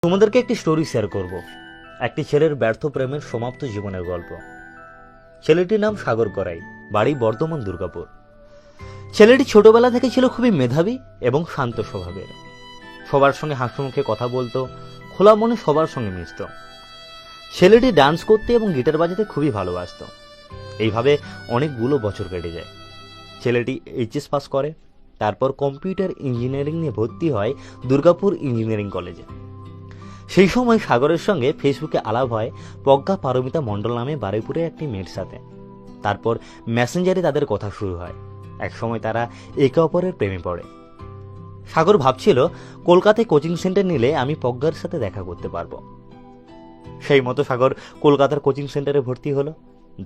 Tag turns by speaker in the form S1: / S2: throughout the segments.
S1: তোমাদেরকে একটি story share করব। একটি ছেলের ব্যর্থ প্রেমের সমাপ্ত জীবনের গল্প। ছেলেটির নাম সাগর করাই, বাড়ি বর্ধমান দুর্গাপুর। ছেলেটি ছোটবেলা থেকে ছিল খুবই মেধাবী এবং শান্ত স্বভাবের। সবার সঙ্গে হাসিমুখে কথা বলতো, খোলা মনে সবার সঙ্গে মিশত। ছেলেটি ডান্স করতে এবং গিটার বাজাতে খুবই ভালোবাসত। এইভাবে অনেকগুলো বছর কেটে যায়। ছেলেটি এইচএস পাস করে, তারপর কম্পিউটার ইঞ্জিনিয়ারিং নিয়ে ভর্তি হয় দুর্গাপুর ইঞ্জিনিয়ারিং কলেজে। সেই সময় সাগরের সঙ্গে ফেসবুকে আলাপ হয় প্রজ্ঞা পারমিতা মণ্ডল নামে বারুইপুরে একটি মেয়ের সাথে। তারপর মেসেঞ্জারে তাদের কথা শুরু হয়। একসময় তারা একে অপরের প্রেমে পড়ে। সাগর ভাবছিল কলকাতায় কোচিং সেন্টার নিলে আমি প্রজ্ঞার সাথে দেখা করতে পারবো। সেই মতো সাগর কলকাতার কোচিং সেন্টারে ভর্তি হলো।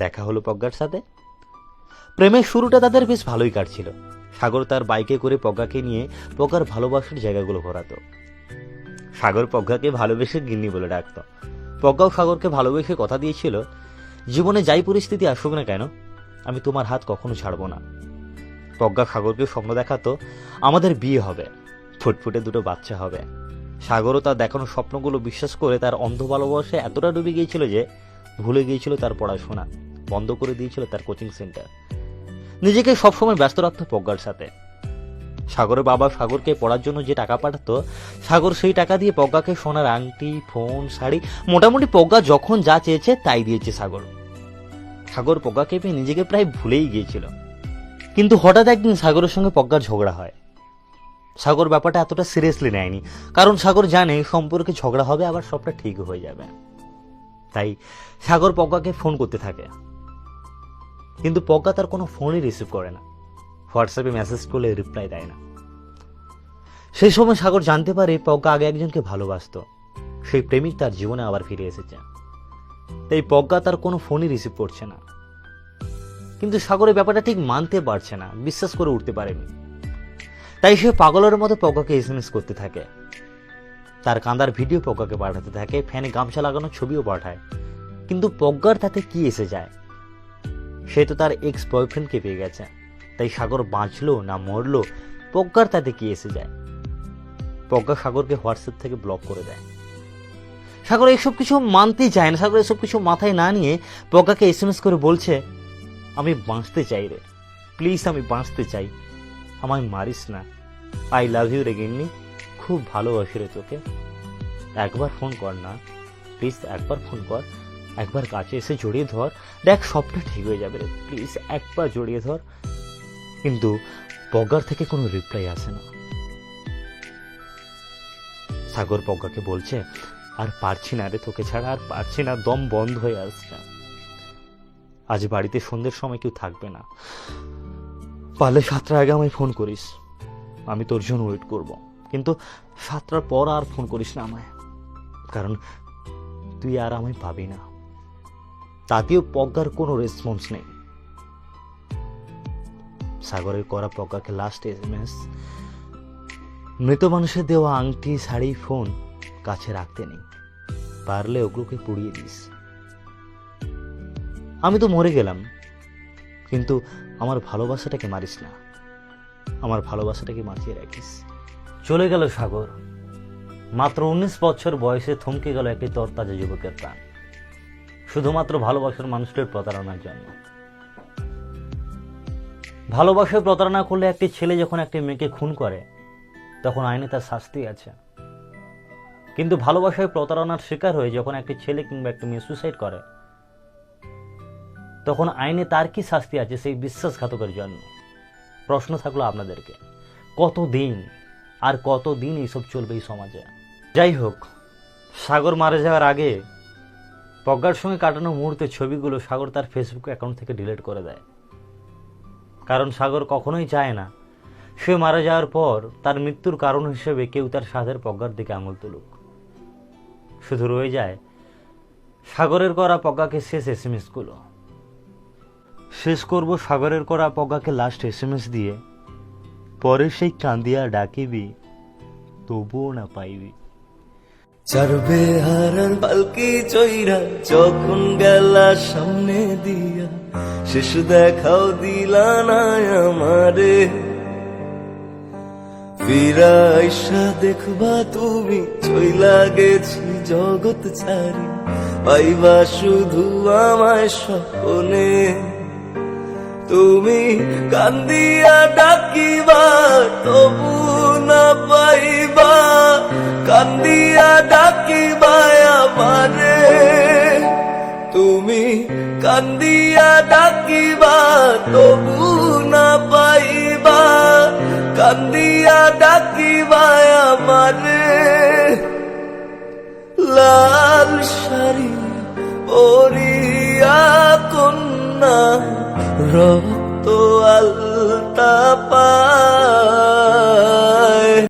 S1: দেখা হলো প্রজ্ঞার সাথে। প্রেমের শুরুটা তাদের বেশ ভালোই কাটছিল। সাগর তার বাইকে করে প্রজ্ঞাকে নিয়ে প্রজ্ঞার ভালোবাসার জায়গাগুলো ঘোরাতো। সাগর প্রজ্ঞাকে ভালোবেসে গিন্নি বলে ডাকত। প্রজ্ঞাও সাগরকে ভালোবেসে কথা দিয়েছিল, জীবনে যাই পরিস্থিতি আসুক না কেন আমি তোমার হাত কখনো ছাড়বো না। প্রজ্ঞা সাগরকে স্বপ্ন দেখাতো আমাদের বিয়ে হবে, ফুটফুটে দুটো বাচ্চা হবে। সাগরও তার দেখানো স্বপ্নগুলো বিশ্বাস করে তার অন্ধ ভালোবাসায় এতটা ডুবে গিয়েছিল যে ভুলে গিয়েছিল তার পড়াশোনা, বন্ধ করে দিয়েছিল তার কোচিং সেন্টার। নিজেকে সবসময় ব্যস্ত রাখতো প্রজ্ঞার সাথে। সাগরের বাবা সাগরকে পড়ার জন্য যে টাকা পাঠাতো, সাগর সেই টাকা দিয়ে প্রজ্ঞাকে সোনার আংটি, ফোন, শাড়ি, মোটামুটি প্রজ্ঞা যখন যা চেয়েছে তাই দিয়েছে সাগর। সাগর প্রজ্ঞাকে পেয়ে নিজেকে প্রায় ভুলেই গিয়েছিল। কিন্তু হঠাৎ একদিন সাগরের সঙ্গে প্রজ্ঞার ঝগড়া হয়। সাগর ব্যাপারটা এতটা সিরিয়াসলি নেয়নি, কারণ সাগর জানে সম্পর্কে ঝগড়া হবে আবার সবটা ঠিক হয়ে যাবে। তাই সাগর প্রজ্ঞাকে ফোন করতে থাকে, কিন্তু প্রজ্ঞা তার কোনো ফোনই রিসিভ করে না। হোয়াটসঅ্যাপে মেসেজ করলে রিপ্লাই দেয় না। সেই সময় সাগর জানতে পারে প্রজ্ঞা আগে একজনকে ভালোবাসত, সেই প্রেমিক তার জীবনে আবার ফিরে এসেছে। তাই প্রজ্ঞা তার কোনো ফোনই রিসিভ করছে না। কিন্তু সাগরের ব্যাপারটা ঠিক মানতে পারছে না, বিশ্বাস করে উঠতে পারেনি। তাই সে পাগলের মতো প্রজ্ঞাকে এসএমএস করতে থাকে। তার কাঁদার ভিডিও প্রজ্ঞাকে পাঠাতে থাকে, ফ্যানে গামছা লাগানোর ছবিও পাঠায়। কিন্তু প্রজ্ঞার তাতে কি এসে যায়? সে তো তার এক্স বয়ফ্রেন্ডকে পেয়ে গেছে। তাই সাগর বাঁচলো না মরলো, প্রজ্ঞার তাতে কি এসে যায়? প্রজ্ঞা সাগরকে হোয়াটসঅ্যাপ থেকে ব্লক করে দেয়। সাগর এসব কিছু মানতেই চায় না। সাগর এসব কিছু মাথায় না নিয়ে প্রজ্ঞাকে এসএমএস করে বলছে, আমি বাঁচতে চাই রে, প্লিজ আমি বাঁচতে চাই, আমায় মারিস না, আই লাভ ইউ রে গিন্নি, খুব ভালোবাসি রে তোকে, একবার ফোন কর না প্লিজ, একবার ফোন কর, একবার কাছে এসে জড়িয়ে ধর, দেখ সবটা ঠিক হয়ে যাবে রে, প্লিজ একবার জড়িয়ে ধর। কিন্তু প্রজ্ঞার থেকে কোনো রিপ্লাই আসে না। সাগর প্রজ্ঞাকে বলছে, আর পারছি না রে তোকে ছাড়া, আর পারছি না, দম বন্ধ হয়ে আসছে। আজ বাড়িতে সন্ধ্যের সময় কেউ থাকবে না, পারলে 7টার আগে আমায় ফোন করিস, আমি তোর জন্য ওয়েট করব। কিন্তু 7টার পর আর ফোন করিস না আমায়, কারণ তুই আর আমায় পাবি না। তাতেও প্রজ্ঞার কোনো রেসপন্স নেই। সাগরের করা প্রজ্ঞাকে লাস্ট এসএমএস, মৃত মানুষের দেওয়া আংটি, শাড়ি, ফোন কাছে রাখতে নেই, পারলে ওগুলোকে পুড়িয়ে দিস। আমি তো মরে গেলাম, কিন্তু আমার ভালোবাসাটাকে মারিস না, আমার ভালোবাসাটাকে বাঁচিয়ে রাখিস। চলে গেল সাগর। মাত্র 19 বছর বয়সে থমকে গেল একটি তরতাজা যুবকের প্রাণ, শুধুমাত্র ভালোবাসার মানুষটির প্রতারণার জন্য। ভালোবাসায় প্রতারণা করলে একটি ছেলে যখন একটি মেয়েকে খুন করে তখন আইনে তার শাস্তি আছে। কিন্তু ভালোবাসায় প্রতারণার শিকার হয়ে যখন একটি ছেলে কিংবা একটি মেয়ে সুসাইড করে তখন আইনে তার কি শাস্তি আছে সেই বিশ্বাসঘাতকের জন্য? প্রশ্ন থাকলো আপনাদেরকে, কতদিন আর কতদিন এইসব চলবে এই সমাজে? যাই হোক, সাগর মারা যাওয়ার আগে প্রজ্ঞার সঙ্গে কাটানো মুহূর্তের ছবিগুলো সাগর তার ফেসবুক অ্যাকাউন্ট থেকে ডিলিট করে দেয়। কারণ সাগর কখনোই চায় না সে মারা যাওয়ার পর তার মৃত্যুর কারণ হিসেবে কেউ তার সাথের প্রজ্ঞার দিকে আঙুল তুলুক। শুধু রয়ে যায় সাগরের করা প্রজ্ঞাকে শেষ এসএমএস গুলো। শেষ করব সাগরের করা প্রজ্ঞাকে লাস্ট এসএমএস দিয়ে, পরে সেই কান্দিয়া ডাকিবি তবুও না পাইবি।
S2: চারবে হারার পালকি চইরা যখন গেলা সামনে দিয়া, শেষ দেখাও দিলা না আমারে, ফিরাইসা দেখবা তুমি চইলা গেছি জগৎ ছাড়ি, পাইবা শুধু আমায় স্বপ্নে। তুমি কান্দিয়া ডাকিবা তবু না পাইবা, কান্দিয়া ডাকিবা আমারে। তুমি কান্দিয়া ডাকিবা তবু না পাইবা, কান্দিয়া ডাকিবা আমারে। লাল শাড়ি পরিয়া কন্যা রক্ত আলতা পা